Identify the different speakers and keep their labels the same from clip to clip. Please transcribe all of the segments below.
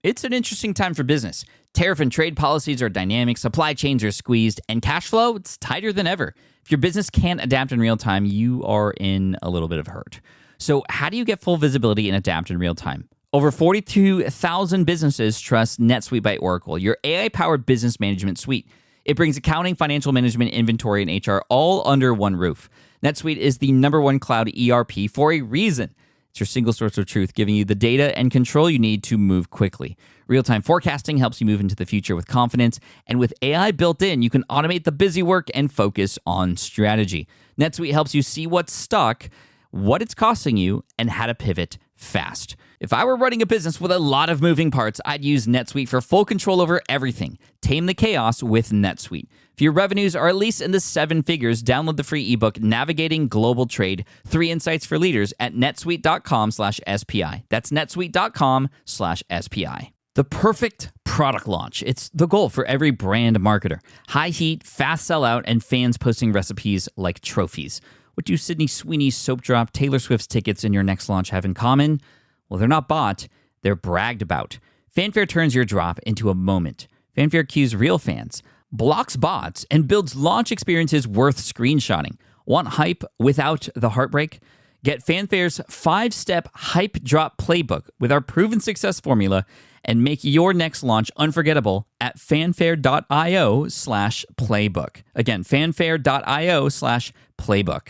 Speaker 1: It's an interesting time for business. Tariff and trade policies are dynamic, supply chains are squeezed, and cash flow, it's tighter than ever. If your business can't adapt in real time, you are in a little bit of hurt. So how do you get full visibility and adapt in real time? Over 42,000 businesses trust NetSuite by Oracle, your AI-powered business management suite. It brings accounting, financial management, inventory, and HR all under one roof. NetSuite is the #1 cloud ERP for a reason. It's your single source of truth, giving you the data and control you need to move quickly. Real-time forecasting helps you move into the future with confidence, and with AI built in, you can automate the busy work and focus on strategy. NetSuite helps you see what's stuck, what it's costing you, and how to pivot fast. If I were running a business with a lot of moving parts, I'd use NetSuite for full control over everything. Tame the chaos with NetSuite. If your revenues are at least in the 7 figures, download the free ebook, Navigating Global Trade, 3 Insights for Leaders at netsuite.com/SPI. That's netsuite.com/SPI. The perfect product launch. It's the goal for every brand marketer. High heat, fast sellout, and fans posting recipes like trophies. What do Sydney Sweeney's soap drop, Taylor Swift's tickets, and your next launch have in common? Well, they're not bought, they're bragged about. Fanfare turns your drop into a moment. Fanfare cues real fans, blocks bots, and builds launch experiences worth screenshotting. Want hype without the heartbreak? Get Fanfare's 5-step hype drop playbook with our proven success formula and make your next launch unforgettable at fanfare.io/playbook. Again, fanfare.io/playbook.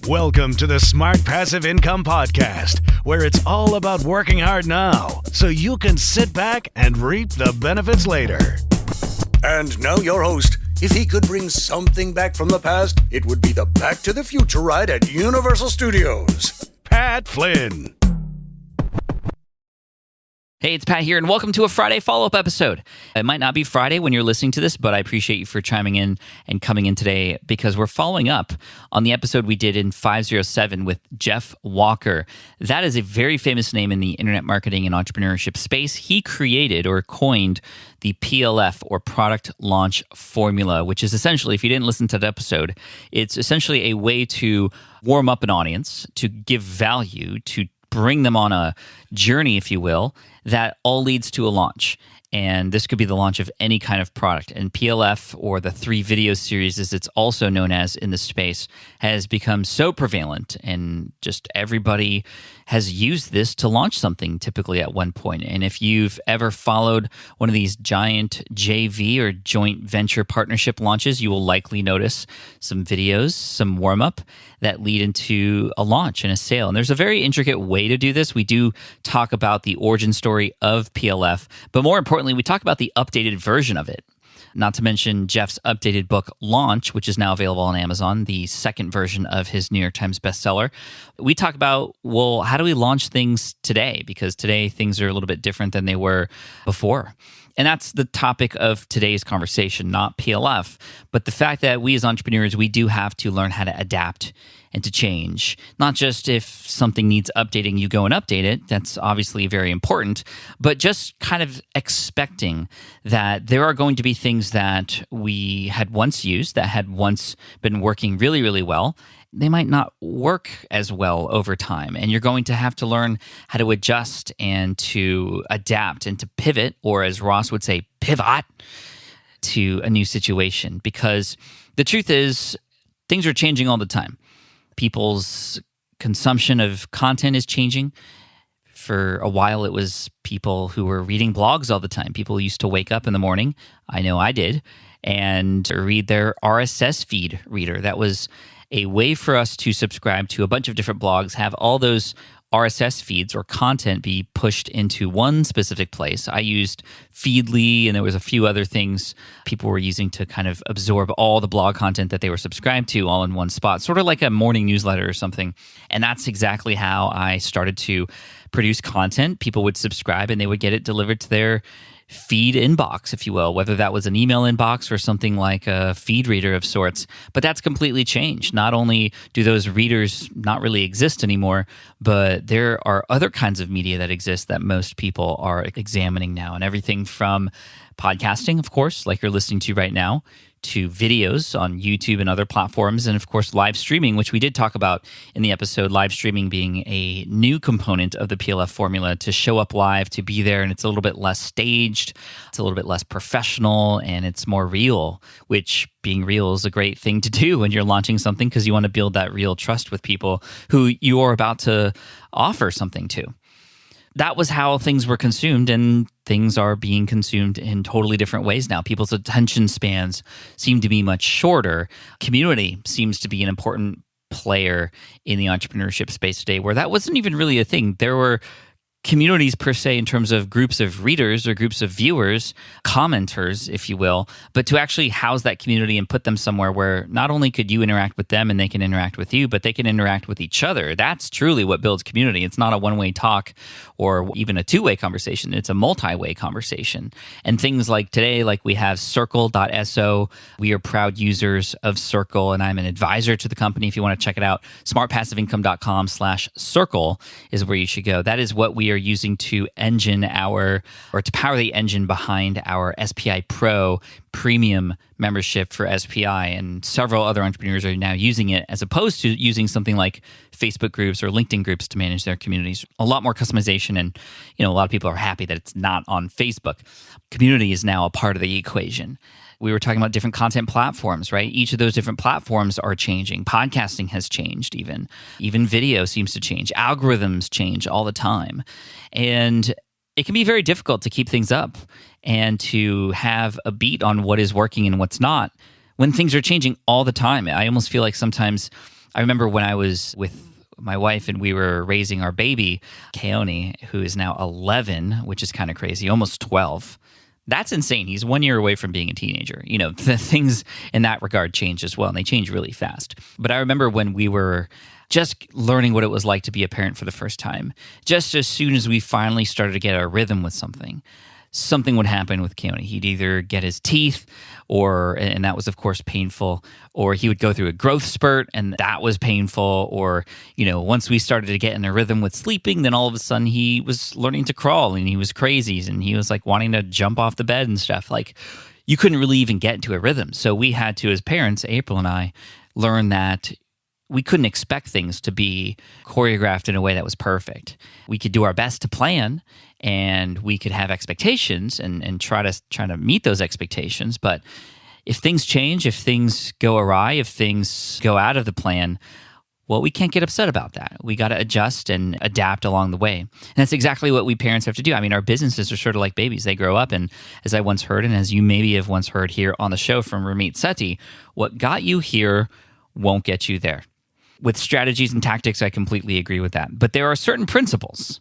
Speaker 2: Welcome to the Smart Passive Income Podcast, where it's all about working hard now so you can sit back and reap the benefits later.
Speaker 3: And now your host. If he could bring something back from the past, it would be the Back to the Future ride at Universal Studios.
Speaker 2: Pat Flynn.
Speaker 1: Hey, it's Pat here, and welcome to a Friday follow-up episode. It might not be Friday when you're listening to this, but I appreciate you for chiming in and coming in today because we're following up on the episode we did in 507 with Jeff Walker. That is a very famous name in the internet marketing and entrepreneurship space. He created or coined the PLF, or Product Launch Formula, which is essentially, if you didn't listen to that episode, it's essentially a way to warm up an audience, to give value, to bring them on a journey, if you will, that all leads to a launch. And this could be the launch of any kind of product. And PLF, or the 3 video series as it's also known as in the space, has become so prevalent, and just everybody has used this to launch something typically at one point. And if you've ever followed one of these giant JV or joint venture partnership launches, you will likely notice some videos, some warm-up that lead into a launch and a sale. And there's a very intricate way to do this. We do talk about the origin story of PLF, but more importantly, we talk about the updated version of it. Not to mention Jeff's updated book, Launch, which is now available on Amazon, the second version of his New York Times bestseller. We talk about, well, how do we launch things today? Because today things are a little bit different than they were before. And that's the topic of today's conversation, not PLF, but the fact that we as entrepreneurs, we do have to learn how to adapt and to change. Not just if something needs updating, you go and update it. That's obviously very important, but just kind of expecting that there are going to be things that we had once used, that had once been working really, really well. They might not work as well over time. And you're going to have to learn how to adjust and to adapt and to pivot, or as Ross would say, pivot to a new situation. Because the truth is, things are changing all the time. People's consumption of content is changing. For a while, it was people who were reading blogs all the time. People used to wake up in the morning, I know I did, and read their RSS feed reader. That was a way for us to subscribe to a bunch of different blogs, have all those RSS feeds or content be pushed into one specific place. I used Feedly, and there was a few other things people were using to kind of absorb all the blog content that they were subscribed to all in one spot, sort of like a morning newsletter or something. And that's exactly how I started to produce content. People would subscribe and they would get it delivered to their feed inbox, if you will, whether that was an email inbox or something like a feed reader of sorts. But that's completely changed. Not only do those readers not really exist anymore, but there are other kinds of media that exist that most people are examining now. And everything from podcasting, of course, like you're listening to right now, to videos on YouTube and other platforms, and of course, live streaming, which we did talk about in the episode, live streaming being a new component of the PLF formula to show up live, to be there, and it's a little bit less staged, it's a little bit less professional, and it's more real, which being real is a great thing to do when you're launching something because you want to build that real trust with people who you are about to offer something to. That was how things were consumed, and things are being consumed in totally different ways now. People's attention spans seem to be much shorter. Community seems to be an important player in the entrepreneurship space today, where that wasn't even really a thing. There were communities per se in terms of groups of readers or groups of viewers, commenters, if you will, but to actually house that community and put them somewhere where not only could you interact with them and they can interact with you, but they can interact with each other. That's truly what builds community. It's not a one-way talk or even a two-way conversation. It's a multi-way conversation. And things like today, like we have Circle.so. We are proud users of Circle, and I'm an advisor to the company. If you want to check it out, smartpassiveincome.com/circle is where you should go. That is what we are using to to power the engine behind our SPI Pro premium membership for SPI, and several other entrepreneurs are now using it as opposed to using something like Facebook groups or LinkedIn groups to manage their communities. A lot more customization, and a lot of people are happy that it's not on Facebook. Community is now a part of the equation. We were talking about different content platforms, right? Each of those different platforms are changing. Podcasting has changed even. Even video seems to change. Algorithms change all the time. And it can be very difficult to keep things up and to have a beat on what is working and what's not when things are changing all the time. I almost feel like sometimes, I remember when I was with my wife and we were raising our baby, Keone, who is now 11, which is kind of crazy, almost 12. That's insane. He's 1 year away from being a teenager. The things in that regard change as well, and they change really fast. But I remember when we were just learning what it was like to be a parent for the first time, just as soon as we finally started to get our rhythm with something would happen with Keone. He'd either get his teeth, and that was, of course, painful, or he would go through a growth spurt, and that was painful, or, once we started to get in a rhythm with sleeping, then all of a sudden he was learning to crawl, and he was crazy, and he was like wanting to jump off the bed and stuff. Like, you couldn't really even get into a rhythm. So we had to, as parents, April and I, learn that we couldn't expect things to be choreographed in a way that was perfect. We could do our best to plan, and we could have expectations and try to meet those expectations. But if things change, if things go awry, if things go out of the plan, well, we can't get upset about that. We got to adjust and adapt along the way. And that's exactly what we parents have to do. I mean, our businesses are sort of like babies. They grow up, and as I once heard, and as you maybe have once heard here on the show from Ramit Sethi, what got you here won't get you there. With strategies and tactics, I completely agree with that. But there are certain principles,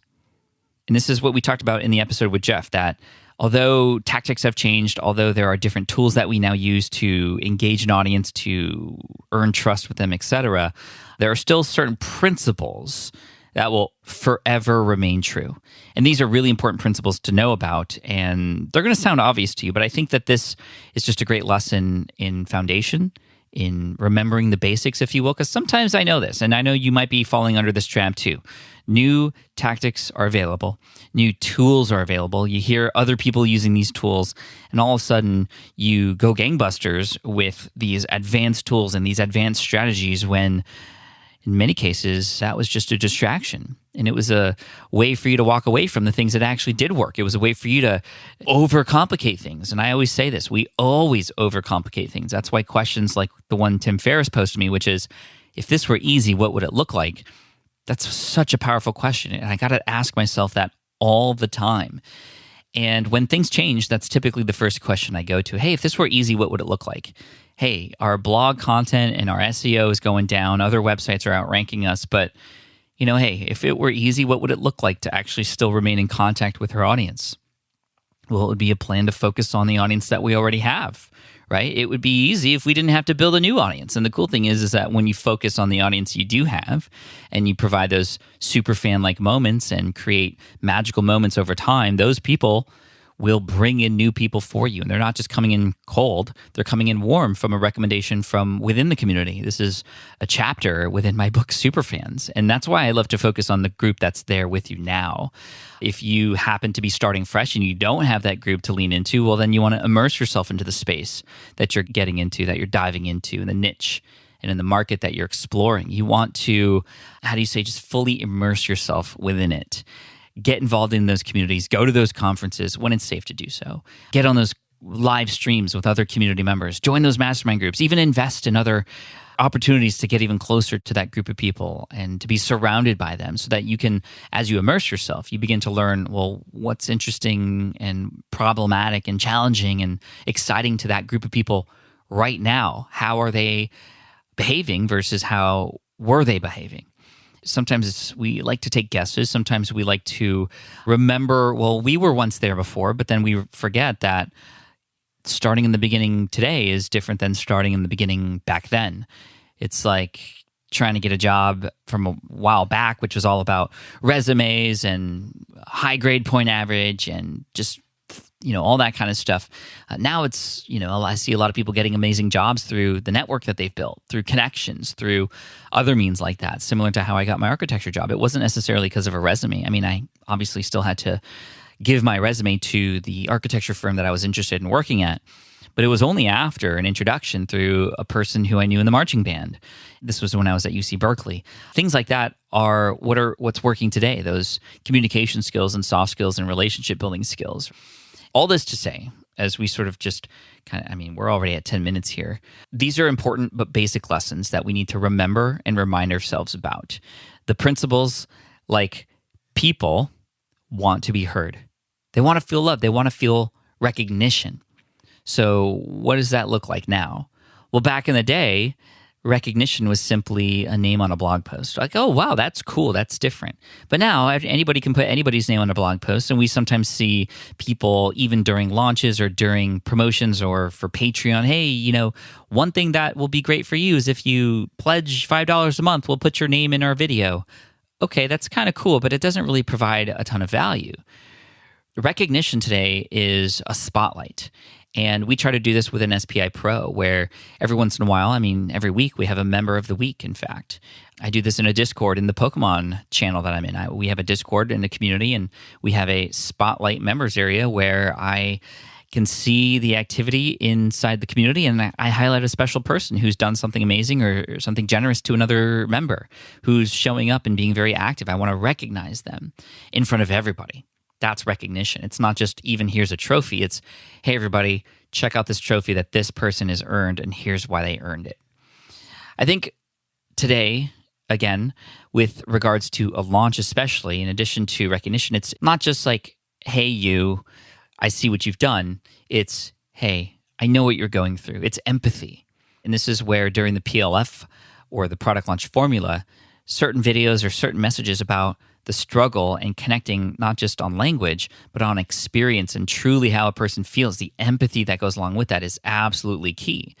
Speaker 1: and this is what we talked about in the episode with Jeff, that although tactics have changed, although there are different tools that we now use to engage an audience, to earn trust with them, etc., there are still certain principles that will forever remain true. And these are really important principles to know about, and they're going to sound obvious to you, but I think that this is just a great lesson in foundation, in remembering the basics, if you will, because sometimes I know this, and I know you might be falling under this trap too. New tactics are available. New tools are available. You hear other people using these tools, and all of a sudden you go gangbusters with these advanced tools and these advanced strategies when in many cases that was just a distraction. And it was a way for you to walk away from the things that actually did work. It was a way for you to overcomplicate things. And I always say this, we always overcomplicate things. That's why questions like the one Tim Ferriss posted me, which is, if this were easy, what would it look like? That's such a powerful question. And I got to ask myself that all the time. And when things change, that's typically the first question I go to. Hey, if this were easy, what would it look like? Hey, our blog content and our SEO is going down. Other websites are outranking us. But, hey, if it were easy, what would it look like to actually still remain in contact with our audience? Well, it would be a plan to focus on the audience that we already have, right? It would be easy if we didn't have to build a new audience. And the cool thing is that when you focus on the audience you do have, and you provide those super fan-like moments and create magical moments over time, those people will bring in new people for you. And they're not just coming in cold, they're coming in warm from a recommendation from within the community. This is a chapter within my book, Superfans. And that's why I love to focus on the group that's there with you now. If you happen to be starting fresh and you don't have that group to lean into, well, then you want to immerse yourself into the space that you're getting into, that you're diving into, in the niche and in the market that you're exploring. You want to, just fully immerse yourself within it. Get involved in those communities, go to those conferences when it's safe to do so. Get on those live streams with other community members, join those mastermind groups, even invest in other opportunities to get even closer to that group of people and to be surrounded by them so that you can, as you immerse yourself, you begin to learn, well, what's interesting and problematic and challenging and exciting to that group of people right now. How are they behaving versus how were they behaving? Sometimes we like to take guesses. Sometimes we like to remember, well, we were once there before, but then we forget that starting in the beginning today is different than starting in the beginning back then. It's like trying to get a job from a while back, which was all about resumes and high grade point average and just all that kind of stuff. Now it's, I see a lot of people getting amazing jobs through the network that they've built, through connections, through other means like that, similar to how I got my architecture job. It wasn't necessarily because of a resume. I mean, I obviously still had to give my resume to the architecture firm that I was interested in working at, but it was only after an introduction through a person who I knew in the marching band. This was when I was at UC Berkeley. Things like that are what's working today, those communication skills and soft skills and relationship building skills. All this to say, as we sort of just we're already at 10 minutes here. These are important but basic lessons that we need to remember and remind ourselves about. The principles, like people want to be heard. They want to feel love. They want to feel recognition. So what does that look like now? Well, back in the day, recognition was simply a name on a blog post. Like, oh, wow, that's cool. That's different. But now anybody can put anybody's name on a blog post. And we sometimes see people, even during launches or during promotions or for Patreon, hey, one thing that will be great for you is if you pledge $5 a month, we'll put your name in our video. Okay, that's kind of cool, but it doesn't really provide a ton of value. Recognition today is a spotlight. And we try to do this within SPI Pro, where every once in a while, every week, we have a member of the week, in fact. I do this in a Discord in the Pokemon channel that I'm in. We have a Discord in the community, and we have a spotlight members area where I can see the activity inside the community, and I highlight a special person who's done something amazing or something generous to another member who's showing up and being very active. I want to recognize them in front of everybody. That's recognition. It's not just even here's a trophy. It's, hey, everybody, check out this trophy that this person has earned, and here's why they earned it. I think today, again, with regards to a launch especially, in addition to recognition, it's not just like, hey, I see what you've done. It's, hey, I know what you're going through. It's empathy. And this is where during the PLF or the product launch formula, certain videos or certain messages about the struggle and connecting not just on language, but on experience and truly how a person feels. The empathy that goes along with that is absolutely key.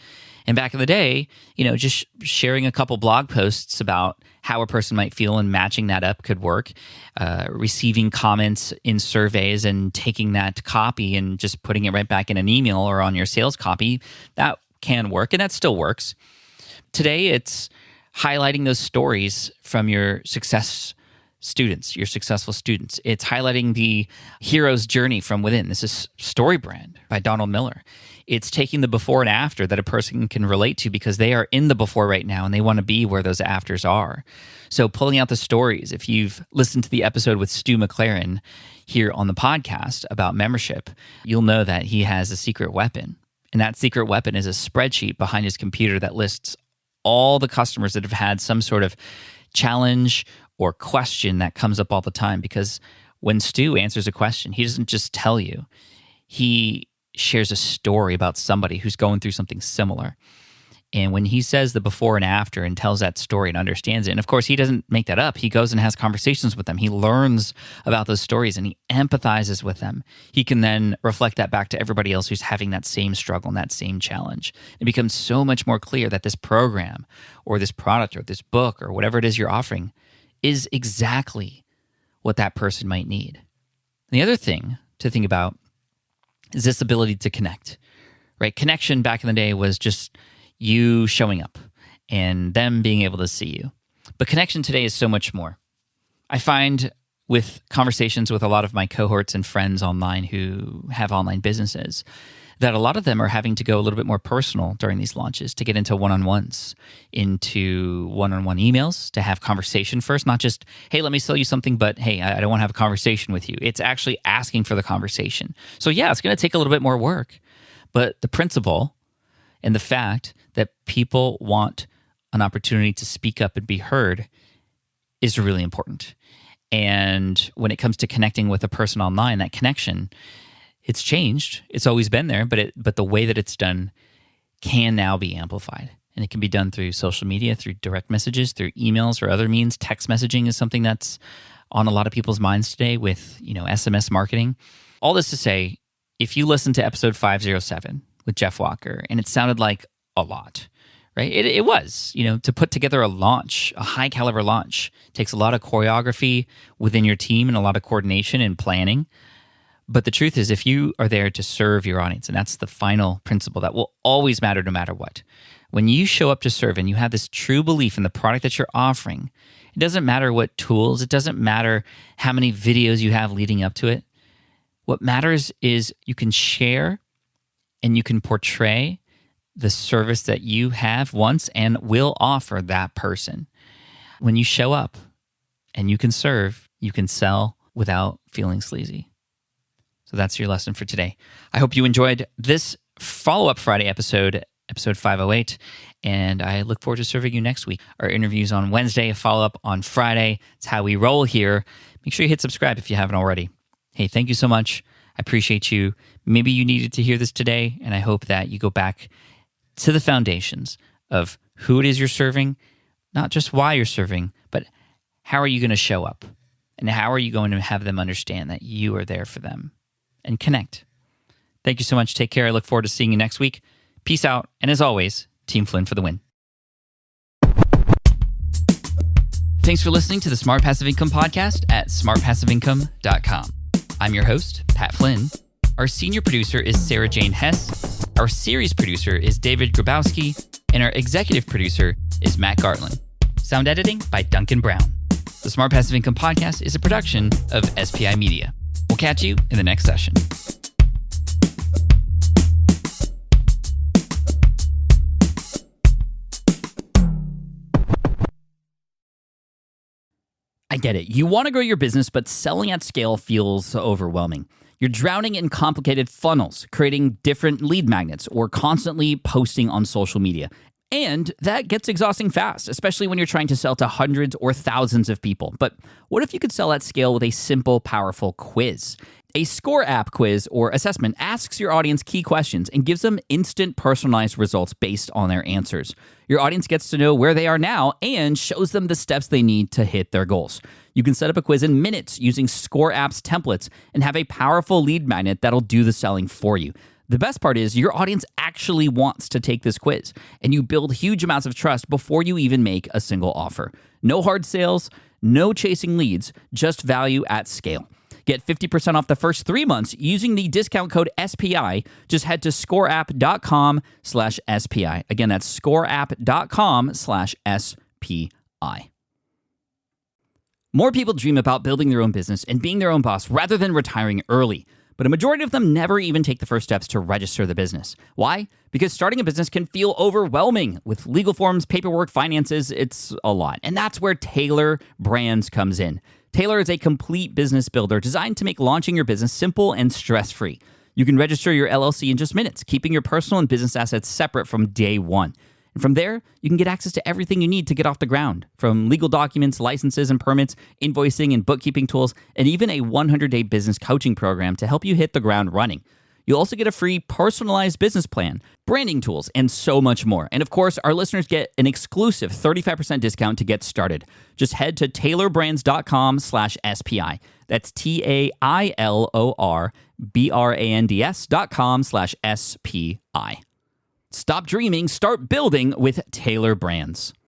Speaker 1: And back in the day, just sharing a couple blog posts about how a person might feel and matching that up could work. Receiving comments in surveys and taking that copy and just putting it right back in an email or on your sales copy, that can work, and that still works. Today, it's highlighting those stories from your successful students. It's highlighting the hero's journey from within. This is Story Brand by Donald Miller. It's taking the before and after that a person can relate to because they are in the before right now and they want to be where those afters are. So pulling out the stories. If you've listened to the episode with Stu McLaren here on the podcast about membership, you'll know that he has a secret weapon. And that secret weapon is a spreadsheet behind his computer that lists all the customers that have had some sort of challenge or question that comes up all the time. Because when Stu answers a question, he doesn't just tell you. He shares a story about somebody who's going through something similar. And when he says the before and after and tells that story and understands it, and of course he doesn't make that up. He goes and has conversations with them. He learns about those stories and he empathizes with them. He can then reflect that back to everybody else who's having that same struggle and that same challenge. It becomes so much more clear that this program or this product or this book or whatever it is you're offering is exactly what that person might need. And the other thing to think about is this ability to connect, right? Connection back in the day was just you showing up and them being able to see you. But connection today is so much more. I find with conversations with a lot of my cohorts and friends online who have online businesses that a lot of them are having to go a little bit more personal during these launches to get into one-on-ones, into one-on-one emails, to have conversation first, not just, hey, let me sell you something, but hey, I don't want to have a conversation with you. It's actually asking for the conversation. So yeah, it's going to take a little bit more work, but the principle and the fact that people want an opportunity to speak up and be heard is really important. And when it comes to connecting with a person online, that connection, it's changed. It's always been there, but the way that it's done can now be amplified. And it can be done through social media, through direct messages, through emails or other means. Text messaging is something that's on a lot of people's minds today with, SMS marketing. All this to say, if you listen to episode 507 with Jeff Walker, and it sounded like a lot, right? It was, to put together a launch, a high caliber launch, takes a lot of choreography within your team and a lot of coordination and planning. But the truth is, if you are there to serve your audience, and that's the final principle that will always matter no matter what, when you show up to serve and you have this true belief in the product that you're offering, it doesn't matter what tools, it doesn't matter how many videos you have leading up to it. What matters is you can share and you can portray the service that you have once and will offer that person. When you show up and you can serve, you can sell without feeling sleazy. So that's your lesson for today. I hope you enjoyed this follow-up Friday episode 508, and I look forward to serving you next week. Our interview's on Wednesday, a follow-up on Friday. It's how we roll here. Make sure you hit subscribe if you haven't already. Hey, thank you so much. I appreciate you. Maybe you needed to hear this today, and I hope that you go back to the foundations of who it is you're serving, not just why you're serving, but how are you going to show up? And how are you going to have them understand that you are there for them? And connect. Thank you so much. Take care. I look forward to seeing you next week. Peace out. And as always, Team Flynn for the win. Thanks for listening to the Smart Passive Income Podcast at smartpassiveincome.com. I'm your host, Pat Flynn. Our senior producer is Sarah Jane Hess. Our series producer is David Grabowski. And our executive producer is Matt Gartland. Sound editing by Duncan Brown. The Smart Passive Income Podcast is a production of SPI Media. We'll catch you in the next session. I get it. You want to grow your business, but selling at scale feels overwhelming. You're drowning in complicated funnels, creating different lead magnets, or constantly posting on social media. And that gets exhausting fast, especially when you're trying to sell to hundreds or thousands of people. But what if you could sell at scale with a simple, powerful quiz? A score app quiz or assessment asks your audience key questions and gives them instant personalized results based on their answers. Your audience gets to know where they are now and shows them the steps they need to hit their goals. You can set up a quiz in minutes using Score App's templates and have a powerful lead magnet that'll do the selling for you. The best part is your audience actually wants to take this quiz, and you build huge amounts of trust before you even make a single offer. No hard sales, no chasing leads, just value at scale. Get 50% off the first 3 months using the discount code SPI. Just head to scoreapp.com/SPI. Again, that's scoreapp.com/SPI. More people dream about building their own business and being their own boss rather than retiring early. But a majority of them never even take the first steps to register the business. Why? Because starting a business can feel overwhelming. With legal forms, paperwork, finances, it's a lot. And that's where Taylor Brands comes in. Taylor is a complete business builder designed to make launching your business simple and stress-free. You can register your LLC in just minutes, keeping your personal and business assets separate from day one. And from there, you can get access to everything you need to get off the ground, from legal documents, licenses and permits, invoicing and bookkeeping tools, and even a 100-day business coaching program to help you hit the ground running. You'll also get a free personalized business plan, branding tools, and so much more. And of course, our listeners get an exclusive 35% discount to get started. Just head to taylorbrands.com/SPI. That's TAILORBRANDS.com/SPI. Stop dreaming, start building with Taylor Brands.